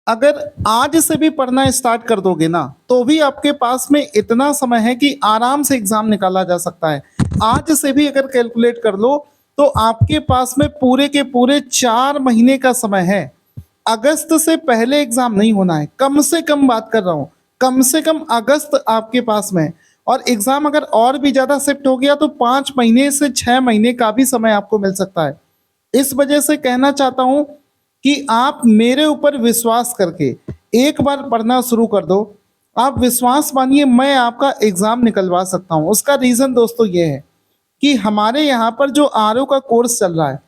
अगर आज से भी पढ़ना स्टार्ट कर दोगे ना, तो भी आपके पास में इतना समय है कि आराम से एग्जाम निकाला जा सकता है। आज से भी अगर कैलकुलेट कर लो तो आपके पास में पूरे के पूरे 4 महीने का समय है। अगस्त से पहले एग्जाम नहीं होना है, कम से कम बात कर रहा हूँ, कम से कम अगस्त आपके पास में है। और एग्जाम अगर और भी ज्यादा शिफ्ट हो गया तो 5 महीने से 6 महीने का भी समय आपको मिल सकता है। इस वजह से कहना चाहता हूं कि आप मेरे ऊपर विश्वास करके एक बार पढ़ना शुरू कर दो। आप विश्वास मानिए, मैं आपका एग्जाम निकलवा सकता हूं। उसका रीजन दोस्तों ये है कि हमारे यहाँ पर जो आरओ का कोर्स चल रहा है,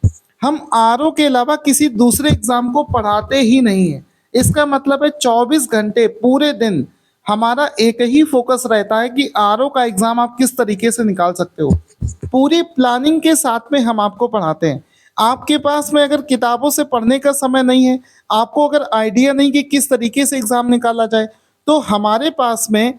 हम आरओ के अलावा किसी दूसरे एग्जाम को पढ़ाते ही नहीं है। इसका मतलब है 24 घंटे पूरे दिन हमारा एक ही फोकस रहता है कि आरओ का एग्जाम आप किस तरीके से निकाल सकते हो। पूरी प्लानिंग के साथ में हम आपको पढ़ाते हैं। आपके पास में अगर किताबों से पढ़ने का समय नहीं है, आपको अगर आइडिया नहीं कि किस तरीके से एग्जाम निकाला जाए, तो हमारे पास में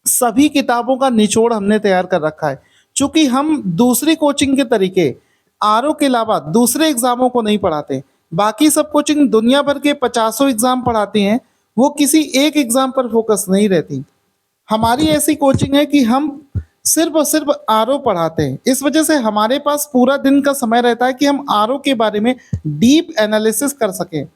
सभी किताबों का निचोड़ हमने तैयार कर रखा है। चूंकि हम दूसरी कोचिंग के तरीके आरओ के अलावा दूसरे एग्जामों को नहीं पढ़ाते। बाकी सब कोचिंग दुनिया भर के 50 एग्जाम पढ़ाती हैं, वो किसी एक एग्जाम पर फोकस नहीं रहती। हमारी ऐसी कोचिंग है कि हम सिर्फ और सिर्फ आरओ पढ़ाते हैं। इस वजह से हमारे पास पूरा दिन का समय रहता है कि हम आरओ के बारे में डीप एनालिसिस कर सकें।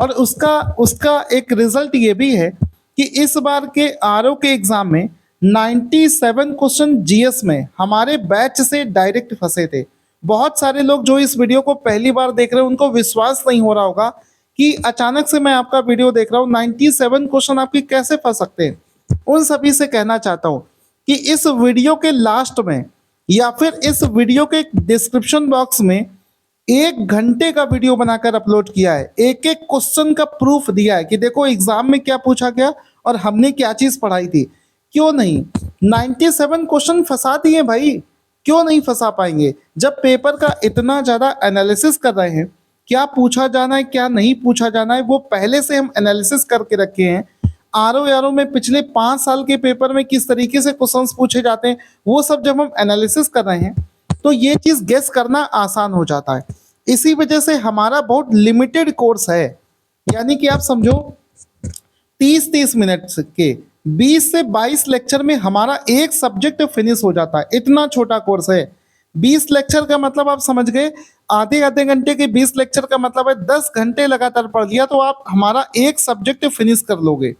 और उसका उसका एक रिजल्ट ये भी है कि इस बार के आरओ के एग्जाम में 97 क्वेश्चन जीएस में हमारे बैच से डायरेक्ट फंसे थे। बहुत सारे लोग जो इस वीडियो को पहली बार देख रहे हैं, उनको विश्वास नहीं हो रहा होगा कि अचानक से मैं आपका वीडियो देख रहा हूँ, 97 क्वेश्चन आपके कैसे फंस सकते हैं। उन सभी से कहना चाहता हूँ कि इस वीडियो के लास्ट में या फिर इस वीडियो के डिस्क्रिप्शन बॉक्स में 1 घंटे का वीडियो बनाकर अपलोड किया है। एक एक क्वेश्चन का प्रूफ दिया है कि देखो एग्जाम में क्या पूछा गया और हमने क्या चीज पढ़ाई थी। क्यों नहीं 97 क्वेश्चन फंसा दिए भाई, क्यों नहीं फंसा पाएंगे? जब पेपर का इतना ज्यादा एनालिसिस कर रहे हैं, क्या पूछा जाना है क्या नहीं पूछा जाना है वो पहले से हम एनालिसिस करके रखे हैं। आरओ में पिछले 5 साल के पेपर में किस तरीके से क्वेश्चंस पूछे जाते हैं, वो सब जब हम एनालिसिस कर रहे हैं तो ये चीज गेस करना आसान हो जाता है। इसी वजह से हमारा बहुत लिमिटेड कोर्स है। यानी कि आप समझो 30-30 मिनट के 20 से 22 लेक्चर में हमारा एक सब्जेक्ट फिनिश हो जाता है। इतना छोटा कोर्स है। 20 लेक्चर का मतलब आप समझ गए, आधे आधे घंटे के 20 लेक्चर का मतलब है 10 घंटे लगातार पढ़ लिया तो आप हमारा एक सब्जेक्ट फिनिश कर लोगे।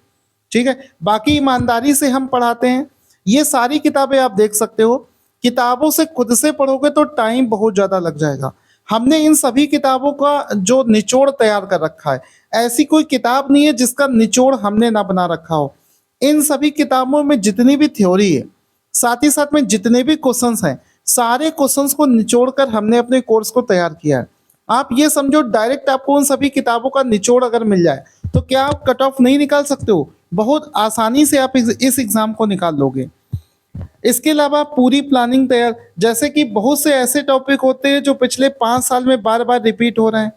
ठीक है, बाकी ईमानदारी से हम पढ़ाते हैं। ये सारी किताबें आप देख सकते हो। किताबों से खुद से पढ़ोगे तो टाइम बहुत ज्यादा लग जाएगा। हमने इन सभी किताबों का जो निचोड़ तैयार कर रखा है, ऐसी कोई किताब नहीं है जिसका निचोड़ हमने ना बना रखा हो। इन सभी किताबों में जितनी भी थ्योरी है, साथ ही साथ में जितने भी क्वेश्चंस हैं, सारे क्वेश्चंस को निचोड़ कर हमने अपने कोर्स को तैयार किया है। आप ये समझो डायरेक्ट आपको उन सभी किताबों का निचोड़ अगर मिल जाए तो क्या आप कट ऑफ नहीं निकाल सकते हो? बहुत आसानी से आप इस एग्जाम को निकाल लोगे। इसके अलावा पूरी प्लानिंग तैयार, जैसे कि बहुत से ऐसे टॉपिक होते हैं जो पिछले 5 साल में बार बार रिपीट हो रहे हैं।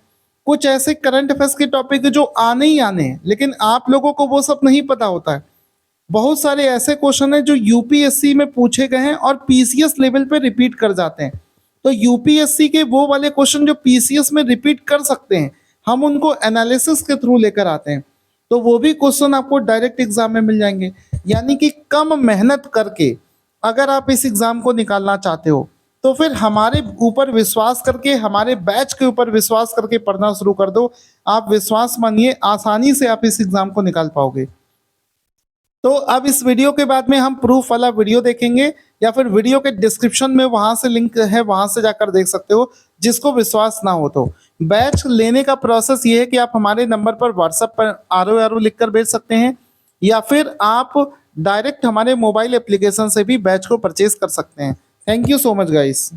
कुछ ऐसे करंट अफेयर्स के टॉपिक जो आने ही आने हैं, लेकिन आप लोगों को वो सब नहीं पता होता है। बहुत सारे ऐसे क्वेश्चन हैं जो यूपीएससी में पूछे गए हैं और पीसीएस लेवल पे रिपीट कर जाते हैं। तो यूपीएससी के वो वाले क्वेश्चन जो पीसीएस में रिपीट कर सकते हैं, हम उनको एनालिसिस के थ्रू लेकर आते हैं। तो वो भी क्वेश्चन आपको डायरेक्ट एग्जाम में मिल जाएंगे। यानी कि कम मेहनत करके अगर आप इस एग्जाम को निकालना चाहते हो तो फिर हमारे ऊपर विश्वास करके, हमारे बैच के ऊपर विश्वास करके पढ़ना शुरू कर दो। आप विश्वास मानिए, आसानी से आप इस एग्जाम को निकाल पाओगे। तो अब इस वीडियो के बाद में हम प्रूफ वाला वीडियो देखेंगे, या फिर वीडियो के डिस्क्रिप्शन में वहां से लिंक है, वहां से जाकर देख सकते हो, जिसको विश्वास ना हो तो। बैच लेने का प्रोसेस ये है कि आप हमारे नंबर पर व्हाट्सएप पर आरओ लिखकर भेज सकते हैं, या फिर आप डायरेक्ट हमारे मोबाइल एप्लीकेशन से भी बैच को परचेज कर सकते हैं। Thank you so much guys.